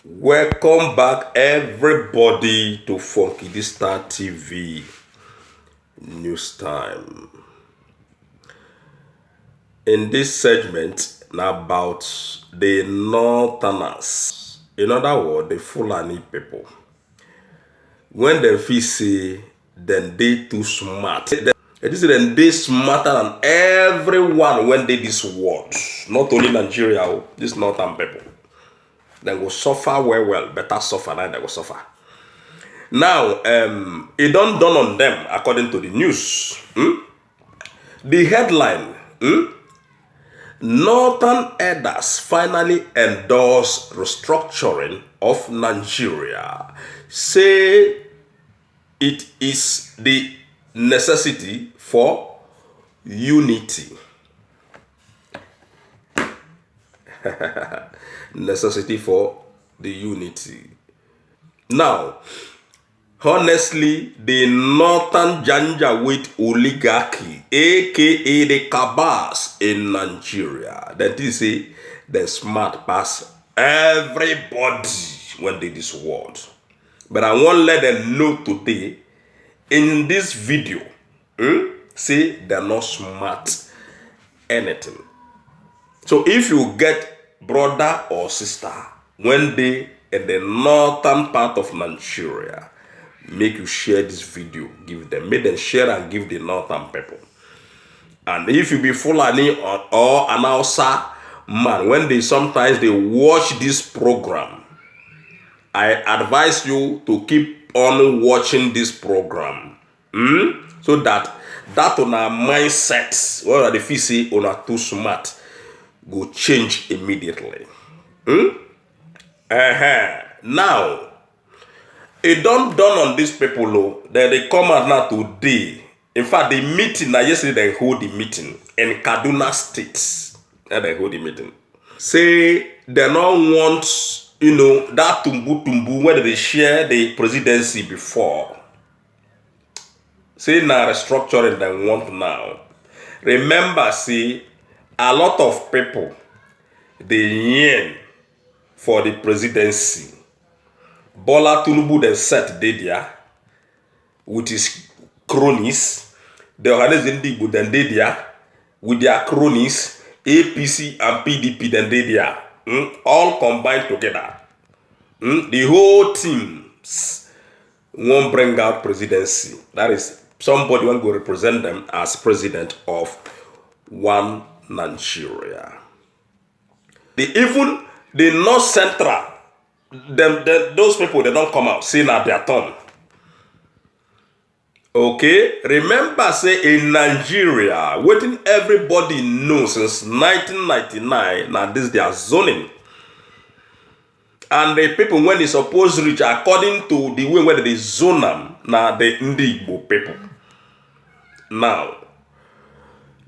Welcome back, everybody, to Funky D Star TV News Time. In this segment, now about the Northerners, in other words, the Fulani people. When they feel say, then they too smart. It is then they smarter than everyone when they this world. Not only Nigeria, this Northern people. They go suffer well, better suffer than they go suffer. Now, it don't dawn on them according to the news. The headline, Northern elders finally endorse restructuring of Nigeria. Say it is the necessity for unity. Necessity for the unity. Now, honestly, the Northern Janjaweed oligarchy, aka the cabals in Nigeria, that is the smart pass everybody when they this world. But I won't let them know today in this video, say they're not smart anything. So if you get brother or sister when they in the northern part of Nigeria, make you share this video, give them, make them share and give the northern people. And if you be Fulani or an Hausa man, when they sometimes they watch this program, I advise you to keep on watching this program, so that on our mindset, well, the feel say on are too smart, go change immediately. Now, it don't dawn on these people that they come out now today. In fact, the meeting, now yesterday they hold the meeting in Kaduna State. And they hold the meeting. Say they don't want, that tumbu where they share the presidency before. Say now restructuring they want now. Remember, see, a lot of people, they yearn for the presidency. Bola Tinubu then set there with his cronies. The Organization Igbo then there with their cronies, APC and PDP then there. All combined together. The whole team won't bring out presidency. That is, somebody won't go represent them as president of one Nigeria. Even the North Central, those people, they don't come out saying at their turn. Okay, remember, say in Nigeria, waiting everybody knows since 1999, now this their zoning. And the people, when they suppose reach, according to the way where they zone them, now the Igbo people. Now,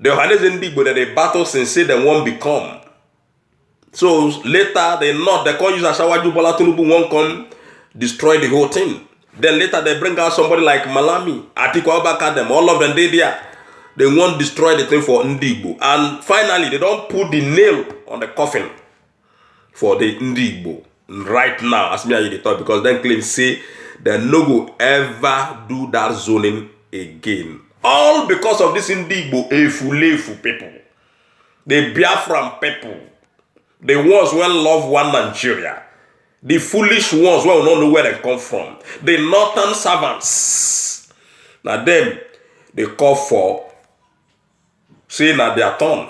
the Organization Igbo that they battle since say they won't become. So later they can't use Ashawaju Bola Tinubu won't come destroy the whole thing. Then later they bring out somebody like Malami, Atiku Abubakar, them, all of them they won't destroy the thing for Ndigbo. And finally they don't put the nail on the coffin for the Ndigbo right now, as me and you talk, because then claim say they no go ever do that zoning again. All because of this Ndigbo Efulefu people, the Biafran people, the ones who love one Nigeria, the foolish ones who don't know where they come from, the northern servants. Now them, they call for saying at their turn.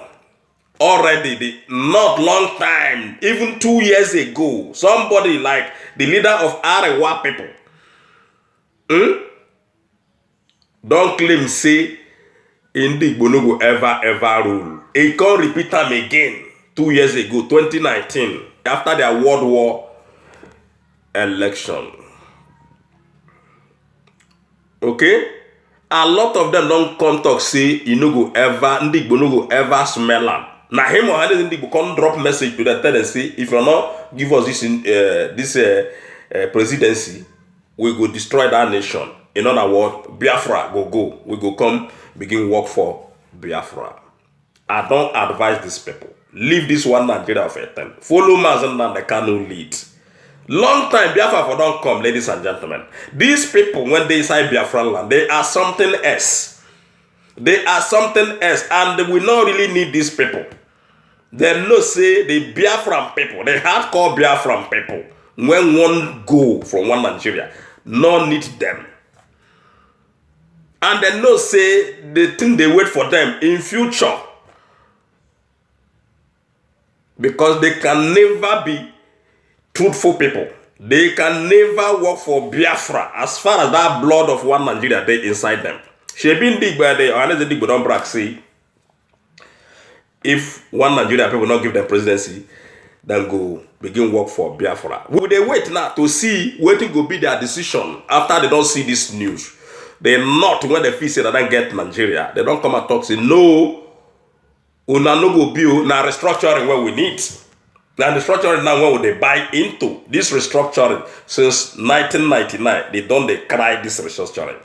Already, not long time, even 2 years ago, somebody like the leader of Arewa people, don't claim say Ndigbo no go ever rule. It can't repeat them again 2 years ago, 2019, after their World War election. Okay? A lot of them don't come talk say Ndigbo no go ever smell them. Now him or Ndigbo can't drop message to them, tell them say, if you not give us this presidency, we go destroy that nation. In other words, Biafra go. We go come begin work for Biafra. I don't advise these people. Leave this one Nigeria of a time. Follow Mazen Nnamdi Kanu lead. Long time Biafra for don't come, ladies and gentlemen. These people, when they inside Biafra land, they are something else. They are something else, and we not really need these people. They no say the Biafran people, the hardcore Biafran people, when one go from one Nigeria, no need them. And they no say the thing they wait for them in future. Because they can never be truthful people. They can never work for Biafra as far as that blood of one Nigeria they inside them. She been dig by the honest dig don't brag say if one Nigeria people not give them presidency, then go begin work for Biafra. Will they wait now to see what will be their decision after they don't see this news? They not when they feel say they don't get Nigeria. They don't come and talk say no. Una no go build now restructuring what we need. Now the restructuring now what would they buy into this restructuring since 1999? They cry this restructuring.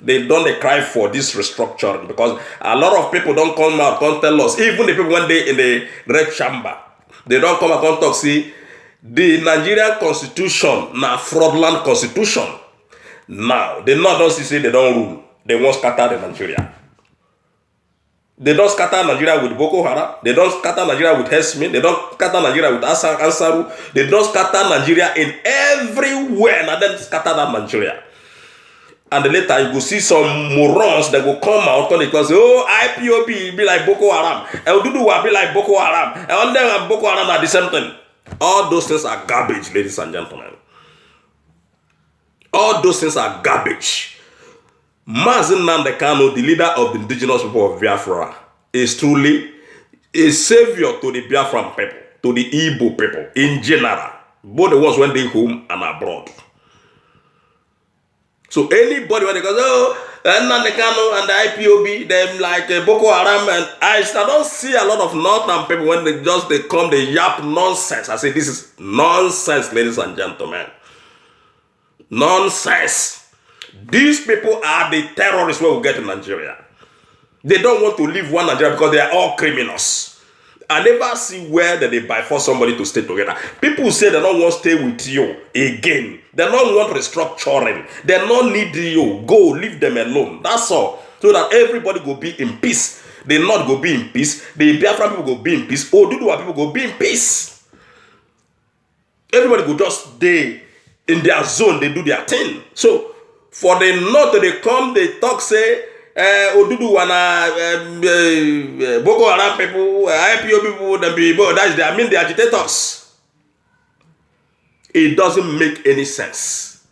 They cry for this restructuring because a lot of people don't come out and tell us. Even the people when they in the red chamber, they don't come out and talk. See, the Nigerian constitution now fraudulent constitution. Now they not don't say they don't rule. They want scatter the Nigeria. They don't scatter Nigeria with Boko Haram. They don't scatter Nigeria with Hesmin. They don't scatter Nigeria with Ansaru. They don't scatter Nigeria in everywhere. And then scatter that Nigeria. And then later you go see some morons that will come out and they say, oh, IPOB be like Boko Haram. El Duduwa be like Boko Haram. And then Boko Haram are the same thing. All those things are garbage, ladies and gentlemen. All those things are garbage. Mazen Nnamdi Kanu, the leader of the indigenous people of Biafra, is truly a savior to the Biafran people, to the Igbo people in general, both the ones when they home and abroad. So anybody when they go, oh, Nnamdi Kanu and the IPOB, them like Boko Haram, and I don't see a lot of northern people when they come, they yap nonsense. I say this is nonsense, ladies and gentlemen. Nonsense. These people are the terrorists we will get in Nigeria. They don't want to leave one Nigeria because they are all criminals. I never see where that they buy for somebody to stay together. People say they don't want to stay with you again. They don't want restructuring. They don't need you. Go, leave them alone. That's all. So that everybody will be in peace. They not go be in peace. The Biafran people go be in peace. Oduduwa people go be in peace. Everybody go just stay in their zone. They do their thing. So for the north, they come, they talk, say, Oduduwa na Boko Haram people, IPO people, I mean the agitators. It doesn't make any sense.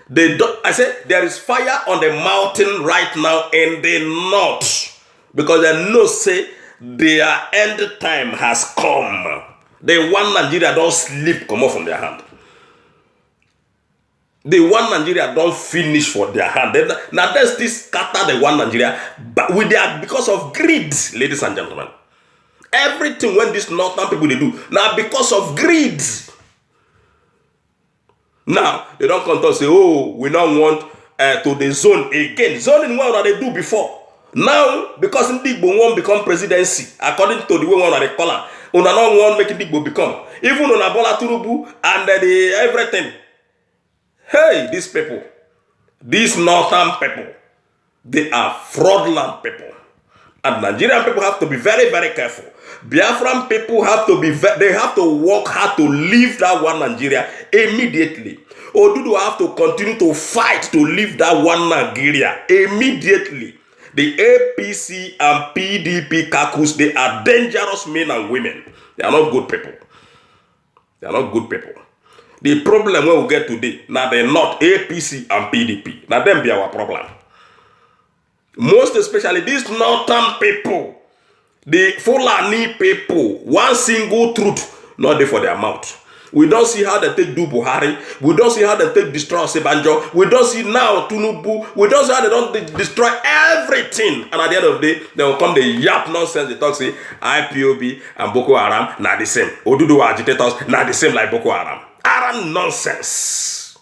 They don't, I said there is fire on the mountain right now in the north because they know say their end time has come. The one Nigeria don't sleep come off from their hand. The one Nigeria don't finish for their hand. Now there's this scatter the one Nigeria, but with their because of greed, ladies and gentlemen. Everything when these northern people they do now because of greed. Now they don't come to say, oh, we don't want to the zone again. Zoning what they do before. Now because Ndigbo won't become presidency according to the way one they call it. Una don't want make Ndigbo become even on Bola Tinubu and the everything. Hey, these people, these northern people, they are fraudulent people. And Nigerian people have to be very, very careful. Biafran people have to be, they have to work hard to leave that one Nigeria immediately. Oduduwa have to continue to fight to leave that one Nigeria immediately. The APC and PDP caucus, they are dangerous men and women. They are not good people. They are not good people. The problem we will get today, now they're not APC and PDP. Now them be our problem. Most especially these northern people, the Fulani people, one single truth, not there for their mouth. We don't see how they take do Buhari. We don't see how they take destroy Sebanjo. We don't see now Tinubu. We don't see how they don't destroy everything. And at the end of the day, they will come the yap nonsense. They talk say IPOB and Boko Haram, not the same. Oduduwa agitators, not the same like Boko Haram. Haram nonsense.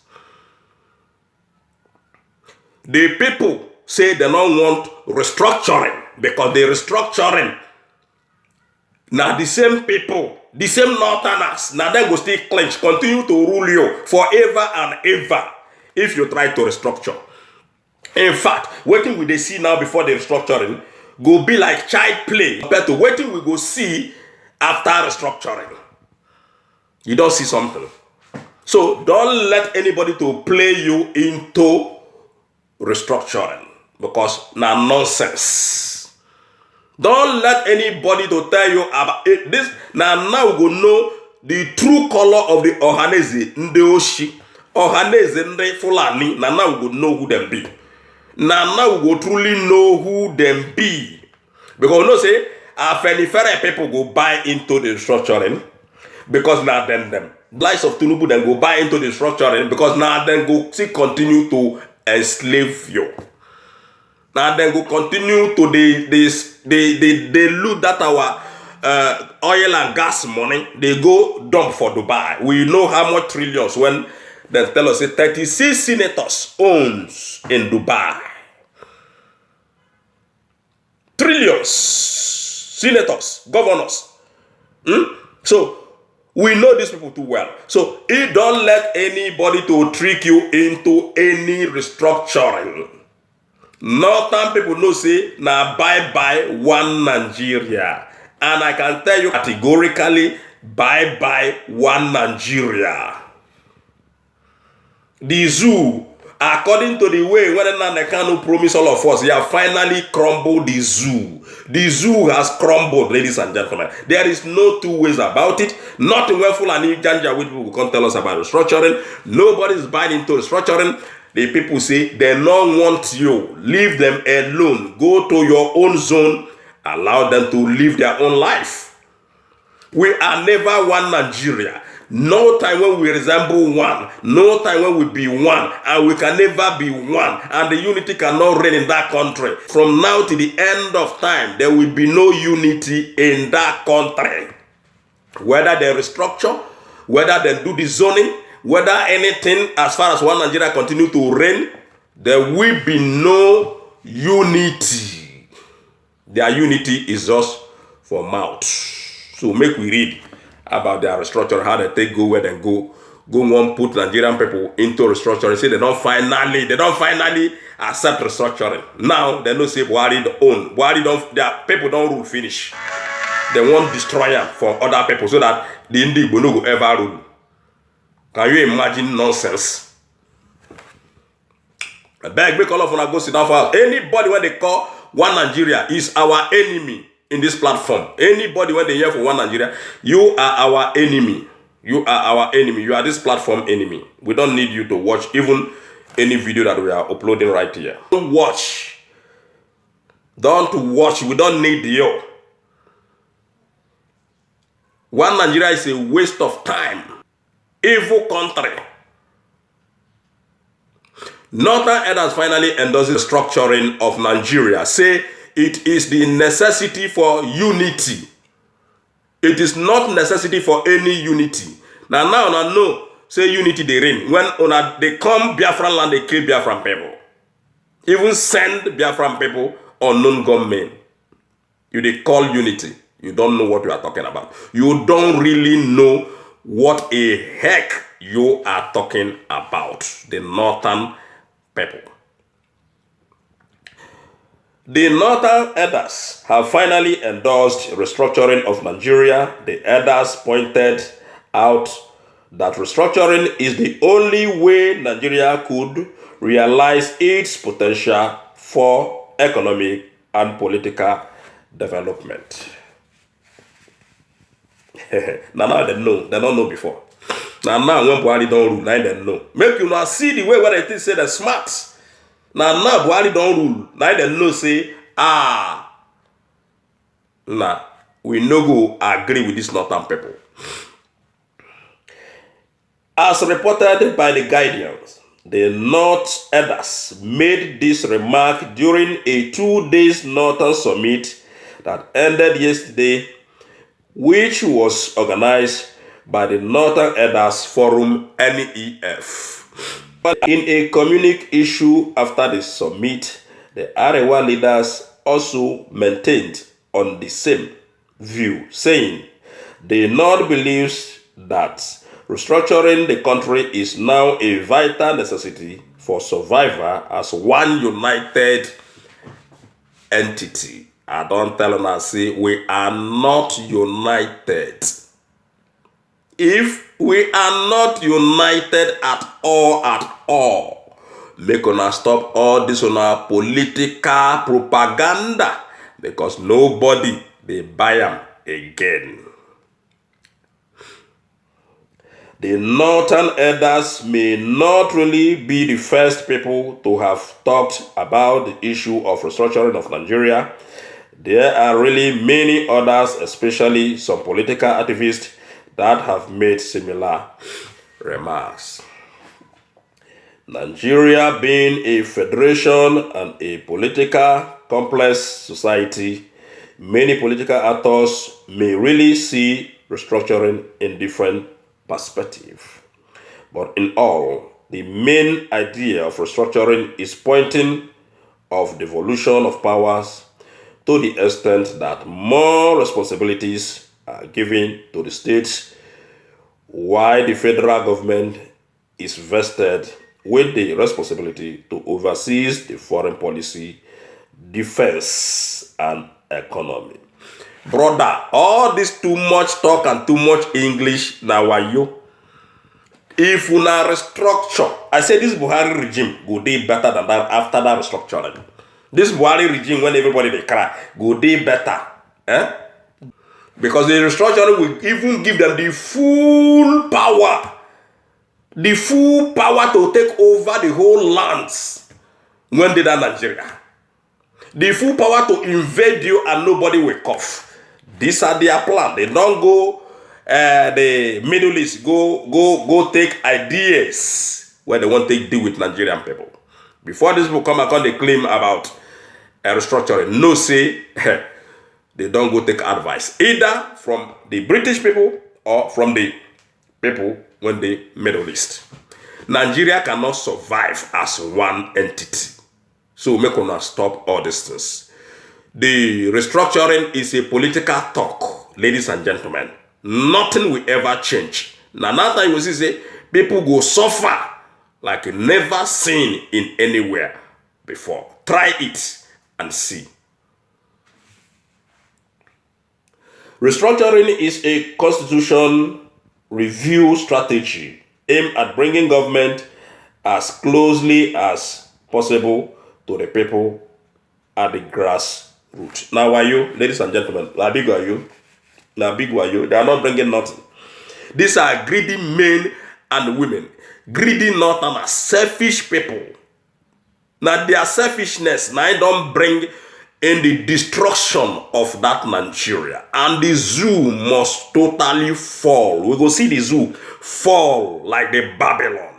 The people say they don't want restructuring because the restructuring now the same people the same northerners, now then go still clench, continue to rule you forever and ever if you try to restructure. In fact, waiting we they see now before the restructuring go be like child play compared to waiting we go see after restructuring. You don't see something. So don't let anybody to play you into restructuring because now nonsense. Don't let anybody to tell you about it. This now we go know the true color of the Ohanese Ndeoshi. Ohanese Nde Fulani. Now we go know who them be. Now we go truly know who them be. Because you know say Afenifere people go buy into the restructuring because now them likes of Tinubu then go buy into the restructuring because now then go see continue to enslave you. Now then go continue to they loot that our oil and gas money, they go dump for Dubai. We know how much trillions when they tell us 36 senators owns in Dubai. Trillions, senators, governors. So we know these people too well. So it don't let anybody to trick you into any restructuring. Northern people know say now bye one Nigeria. And I can tell you categorically bye one Nigeria. The zoo, according to the way when Nnamdi promised all of us, he have finally crumbled the zoo. The zoo has crumbled, ladies and gentlemen. There is no two ways about it. Nothing when Fulani Janja which people can tell us about restructuring. Nobody is buying into restructuring. The people say they don't want you. Leave them alone. Go to your own zone. Allow them to live their own life. We are never one Nigeria. No time when we resemble one. No time when we be one. And we can never be one. And the unity cannot reign in that country. From now to the end of time, there will be no unity in that country. Whether they restructure, whether they do the zoning, whether anything as far as one Nigeria continue to reign, there will be no unity. Their unity is just for mouth. So make we read about their restructuring, how they take go where they go one put Nigerian people into restructuring. Say they don't finally accept restructuring. Now they don't say Buhari own. Buhari don't, their people don't rule finish. They want destroy them for other people so that the Igbo no go ever rule. Can you imagine nonsense? I beg, make all of us go sit down for us. Anybody when they call one Nigeria is our enemy in this platform. Anybody when they hear for one Nigeria, you are our enemy. You are our enemy. You are this platform enemy. We don't need you to watch even any video that we are uploading right here. Don't watch. Don't watch. We don't need you. One Nigeria is a waste of time. Evil country. Northern Elders finally endorsed the structuring of Nigeria. Say it is the necessity for unity. It is not necessity for any unity. Now no, say unity they reign. When they come Biafran land, they kill Biafran people. Even send Biafran people unknown gunmen. You they call unity. You don't know what you are talking about. You don't really know what a heck you are talking about. The Northern people. The Northern Elders have finally endorsed restructuring of Nigeria. The Elders pointed out that restructuring is the only way Nigeria could realize its potential for economic and political development. now they know. They don't know before. Now when Buhari don't rule, now they know. Make you not see the way where they say they're smart. Now Buhari don't rule. Now they know say, we no go agree with this Northern people. As reported by the Guardians, the North Elders made this remark during a 2-day Northern Summit that ended yesterday, which was organized by the Northern Elders Forum NEF. But in a communique issue after the summit, the Arewa leaders also maintained on the same view, saying The North believes that restructuring the country is now a vital necessity for survival as one united entity. I don't tell them, say we are not united. If we are not united at all, make una stop all this on our political propaganda, because nobody they buy them again. The northern elders may not really be the first people to have talked about the issue of restructuring of Nigeria. There are really many others, especially some political activists, that have made similar remarks. Nigeria being a federation and a political complex society, many political actors may really see restructuring in different perspective. But in all, the main idea of restructuring is pointing of devolution of powers to the extent that more responsibilities are given to the states, while the federal government is vested with the responsibility to oversee the foreign policy, defense, and economy. Brother, all this too much talk and too much English, now are you? If you na restructure, I say this Buhari regime go dey better than that after that restructuring. This Buhari regime, when everybody they cry, go dey better. Because the restructuring will even give them the full power to take over the whole lands when they are Nigeria. The full power to invade you and nobody will cough. These are their plan. They don't go the Middle East, go take ideas where they want to deal with Nigerian people. Before this will come and they claim about restructuring, no say they don't go take advice either from the British people or from the people when the Middle East. Nigeria cannot survive as one entity. So make us stop all these things. The restructuring is a political talk, ladies and gentlemen. Nothing will ever change. Now time you see people go suffer like never seen in anywhere before. Try it and see. Restructuring is a constitution review strategy aimed at bringing government as closely as possible to the people at the grassroots. Now, are you, ladies and gentlemen, how big are you? Now, big are you? They are not bringing nothing. These are greedy men and women. Greedy not and are selfish people. Now, their selfishness now don't bring in the destruction of that Nigeria. And the zoo must totally fall. We go see the zoo fall like the Babylon.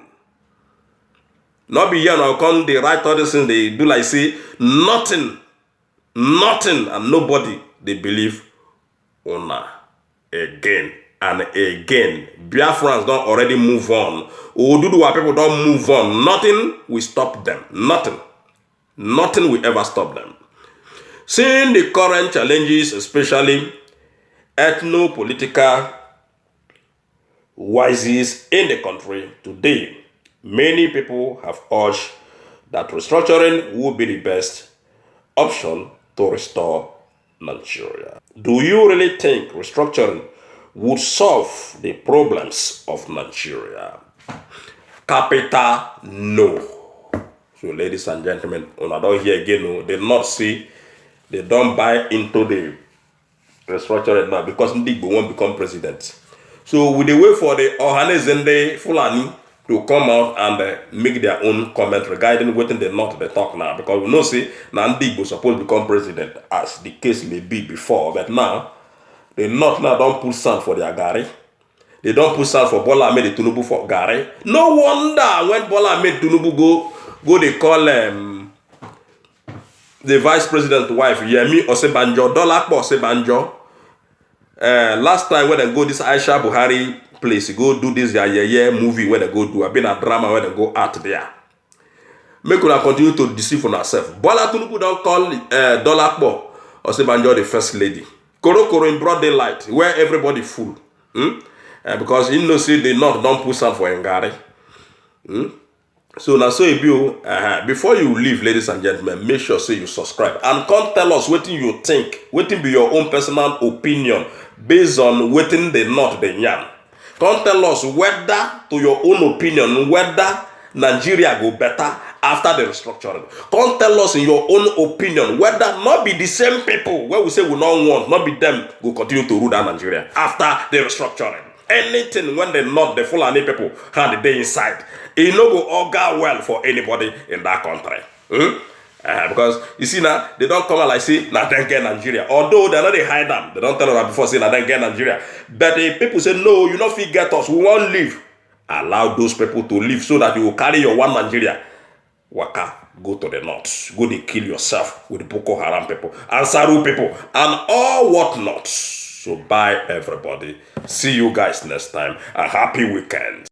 Not be here now come they write all this thing they do like say nothing and nobody they believe Una again and again. Biafrans don't already move on. Oduduwa people don't move on. Nothing will stop them. Nothing will ever stop them. Seeing the current challenges, especially ethno-political crises in the country today, many people have urged that restructuring would be the best option to restore Nigeria. Do you really think restructuring would solve the problems of Nigeria? Capital no. So ladies and gentlemen, when I don't hear again, no, they not see, they don't buy into the restructuring now because Ndigbo won't become president. So we wait for the Ohanezende Fulani to come out and make their own comment regarding what they not they talk now, because we know say Ndigbo supposed to become president as the case may be before, but now they not now don't put sand for their gari. They don't put sand for Bola Ahmed Tinubu for gari. No wonder when Bola Ahmed Tinubu go they call the vice president wife Yemi Osinbajo, Dolakpo Osinbajo. Last time when they go this Aisha Buhari place, go do this movie where they go do. I've been a drama where they go out there. Make una continue to deceive on ourselves. Bola Tinubu don't call Dolakpo Osinbajo the first lady. Koro in broad daylight, where everybody full. Because you know, say the North don't put some for Ngari. So now, so if you, before you leave, ladies and gentlemen, make sure say you subscribe and come tell us what you think, what be your own personal opinion based on what the North the yarn. Come tell us whether, to your own opinion, whether Nigeria go better after the restructuring. Come tell us in your own opinion whether not be the same people where we say we don't want, not be them go continue to rule that Nigeria after the restructuring. Anything when they not the Fulani people had the day inside, it no go augur well for anybody in that country. Because you see now, they don't come out like say, now then get Nigeria. Although they're not they hide them, they don't tell us before say, now then get Nigeria. But the people say, no, you not fit get us, we won't leave. Allow those people to leave so that you will carry your one Nigeria. Waka, go to the north. Go to kill yourself with the Boko Haram people, and Saru people, and all whatnot. So bye everybody. See you guys next time. A happy weekend.